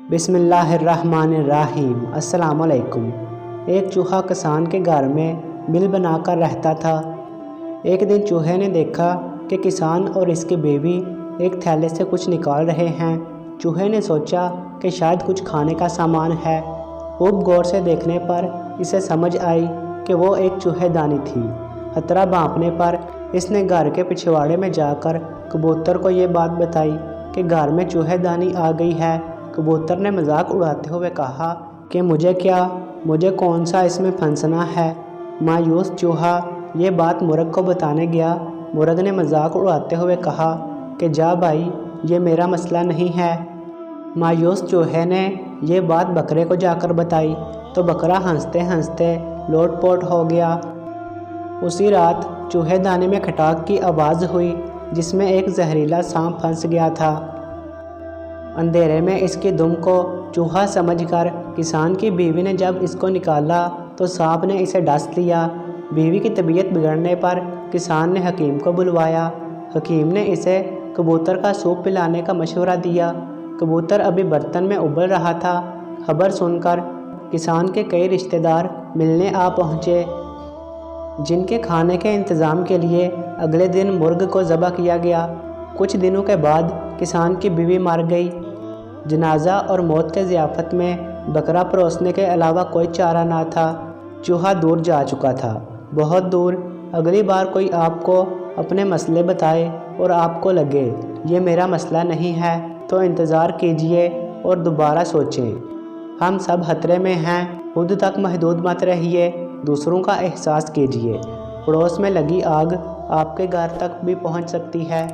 बिस्मिल्लाहिर्रहमानिर्रहीम। अस्सलाम वालेकुम। एक चूहा किसान के घर में बिल बनाकर रहता था। एक दिन चूहे ने देखा कि किसान और इसकी बीवी एक थैले से कुछ निकाल रहे हैं। चूहे ने सोचा कि शायद कुछ खाने का सामान है। खूब गौर से देखने पर इसे समझ आई कि वो एक चूहेदानी थी। खतरा भांपने पर इसने घर के पिछवाड़े में जाकर कबूतर को ये बात बताई कि घर में चूहेदानी आ गई है। कबूतर ने मजाक उड़ाते हुए कहा कि मुझे क्या, मुझे कौन सा इसमें फंसना है। मायूस चूहा ये बात मुर्ग को बताने गया। मुर्ग ने मजाक उड़ाते हुए कहा कि जा भाई, ये मेरा मसला नहीं है। मायूस चूहे ने ये बात बकरे को जाकर बताई तो बकरा हंसते हंसते लोटपोट हो गया। उसी रात चूहेदानी में खटाक की आवाज़ हुई जिसमें एक जहरीला सांप फंस गया था। अंधेरे में इसकी दुम को चूहा समझकर किसान की बीवी ने जब इसको निकाला तो सांप ने इसे डस लिया। बीवी की तबीयत बिगड़ने पर किसान ने हकीम को बुलवाया। हकीम ने इसे कबूतर का सूप पिलाने का मशवरा दिया। कबूतर अभी बर्तन में उबल रहा था। खबर सुनकर किसान के कई रिश्तेदार मिलने आ पहुँचे, जिनके खाने के इंतज़ाम के लिए अगले दिन मुर्ग को ज़बह किया गया। कुछ दिनों के बाद किसान की बीवी मर गई। जनाजा और मौत के ज़ियाफ़त में बकरा परोसने के अलावा कोई चारा ना था। चूहा दूर जा चुका था, बहुत दूर। अगली बार कोई आपको अपने मसले बताए और आपको लगे ये मेरा मसला नहीं है तो इंतज़ार कीजिए और दोबारा सोचें। हम सब खतरे में हैं। खुद तक महदूद मत रहिए, दूसरों का एहसास कीजिए। पड़ोस में लगी आग आपके घर तक भी पहुंच सकती है।